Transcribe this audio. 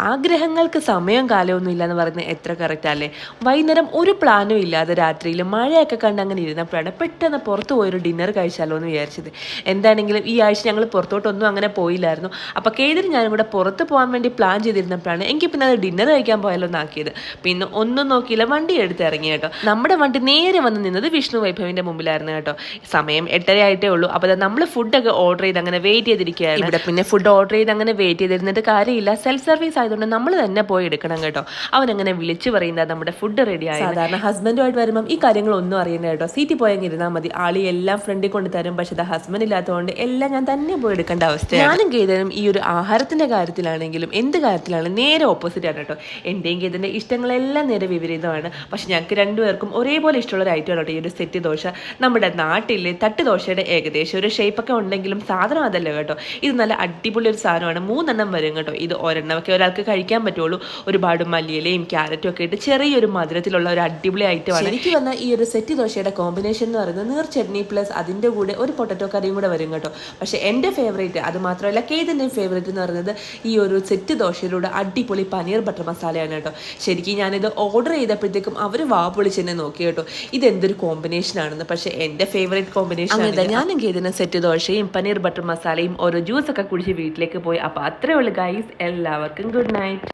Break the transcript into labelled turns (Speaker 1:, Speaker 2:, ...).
Speaker 1: ആഗ്രഹങ്ങൾക്ക് സമയവും കാലമൊന്നും ഇല്ല എന്ന് പറയുന്നത് എത്ര കറക്റ്റ് അല്ലേ. വൈകുന്നേരം ഒരു പ്ലാനും ഇല്ലാതെ രാത്രിയിൽ മഴയൊക്കെ കണ്ട് അങ്ങനെ ഇരുന്നപ്പോഴാണ് പെട്ടെന്ന് പുറത്ത് പോയൊരു ഡിന്നർ കഴിച്ചാലോ എന്ന് വിചാരിച്ചത്. എന്താണെങ്കിലും ഈ ആഴ്ച ഞങ്ങൾ പുറത്തോട്ടൊന്നും അങ്ങനെ പോയില്ലായിരുന്നു. അപ്പോൾ കേതിന് ഞാനും കൂടെ പുറത്ത് പോകാൻ വേണ്ടി പ്ലാൻ ചെയ്തിരുന്നപ്പോഴാണ് എനിക്ക് പിന്നെ അത് ഡിന്നർ കഴിക്കാൻ പോയാലോ എന്നാക്കിയത്. പിന്നെ ഒന്നും നോക്കിയില്ല, വണ്ടി എടുത്ത് ഇറങ്ങി കേട്ടോ. നമ്മുടെ വണ്ടി നേരെ വന്ന് നിന്നത് വിഷ്ണു വൈഭവിൻ്റെ മുമ്പിലായിരുന്നു കേട്ടോ. സമയം 8:30 ആയിട്ടേ ഉള്ളൂ. അപ്പോൾ നമ്മൾ ഫുഡൊക്കെ ഓർഡർ ചെയ്ത് അങ്ങനെ വെയിറ്റ് ചെയ്തിരിക്കുകയാണ്. ഇവിടെ പിന്നെ ഫുഡ് ഓർഡർ ചെയ്ത് അങ്ങനെ വെയിറ്റ് ചെയ്തിരുന്നിട്ട് കാര്യമില്ല, സെൽഫ് സർവീസ് ആയതുകൊണ്ട് നമ്മൾ തന്നെ പോയി എടുക്കണം കേട്ടോ. അവനങ്ങനെ വിളിച്ചു പറയുന്നത് നമ്മുടെ ഫുഡ് റെഡി ആയി. സാധാരണ ഹസ്ബൻഡുമായിട്ട് വരുമ്പം ഈ കാര്യങ്ങളൊന്നും അറിയുന്നത് കേട്ടോ. സീറ്റിൽ പോയെങ്കിൽ ഇരുന്നാൽ മതി, ആളി എല്ലാം ഫ്രണ്ടിൽ കൊണ്ട് തരും. പക്ഷേ അത് ഹസ്ബൻഡ് ഇല്ലാത്തതുകൊണ്ട് എല്ലാം ഞാൻ തന്നെ പോയി എടുക്കേണ്ട അവസ്ഥയാണ്. ഞാനും ഗീതനും ഈ ഒരു ആഹാരത്തിന്റെ കാര്യത്തിലാണെങ്കിലും എന്ത് കാര്യത്തിലാണെങ്കിലും നേരെ ഓപ്പോസിറ്റ് ആണ് കേട്ടോ. എന്റെയും ഗീതന്റെ ഇഷ്ടങ്ങളെല്ലാം നേരെ വിപരീതമാണ്. പക്ഷെ ഞങ്ങൾക്ക് രണ്ടുപേർക്കും ഒരേപോലെ ഇഷ്ടമുള്ള ഒരു ഐറ്റം കേട്ടോ ഈ ഒരു സെറ്റ് ദോശ. നമ്മുടെ നാട്ടിലെ തട്ട് ദോശയുടെ ഏകദേശം ഒരു ഷേപ്പൊക്കെ ഉണ്ടെങ്കിലും സാധനം അതല്ല കേട്ടോ. ഇത് നല്ല അടിപൊളി ഒരു സാധനമാണ്. 3 വരും കേട്ടോ. ഇത് ഒരെണ്ണമൊക്കെ ഒരാൾക്ക് കഴിക്കാൻ പറ്റുള്ളൂ. ഒരുപാട് മല്ലിയിലയും ക്യാരറ്റും ഒക്കെ ഇട്ട് ചെറിയൊരു മധുരത്തിലുള്ള ഒരു അടിപൊളി ഐറ്റമാണ്. എനിക്ക് വന്ന ഈ ഒരു സെറ്റ് ദോശയുടെ കോമ്പിനേഷൻ എന്ന് പറയുന്നത് നീർ ചട്നി പ്ലസ് അതിൻ്റെ കൂടെ ഒരു പൊട്ടറ്റോ കറിയും കൂടെ വരും കേട്ടോ. പക്ഷേ എൻ്റെ ഫേവറേറ്റ്, അത് മാത്രമല്ല കേതിൻ്റെയും ഫേവറേറ്റ് എന്ന് പറയുന്നത് ഈ ഒരു സെറ്റ് ദോശയിലൂടെ അടിപൊളി പനീർ ബട്ടർ മസാലയാണ് കേട്ടോ. ശരിക്കും ഞാനിത് ഓർഡർ ചെയ്തപ്പോഴത്തേക്കും അവർ വാ പൊളിച്ചെന്നെ നോക്കി കേട്ടോ, ഇതെന്തൊരു കോമ്പിനേഷൻ ആണെന്ന്. പക്ഷേ എൻ്റെ ഫേവറേറ്റ് കോമ്പിനേഷൻ ആണ്. ഞാനും കേതിന് സെറ്റ് ദോശയും പനീർ ബട്ടർ മസാലയും ഓരോ ജ്യൂസൊക്കെ കുടിച്ച് വീട്ടിലേക്ക് പോയി. അപ്പോൾ അത്രേ ഉള്ളൂ ഗൈസ്. എല്ലാവർക്കും ഗുഡ് നൈറ്റ്.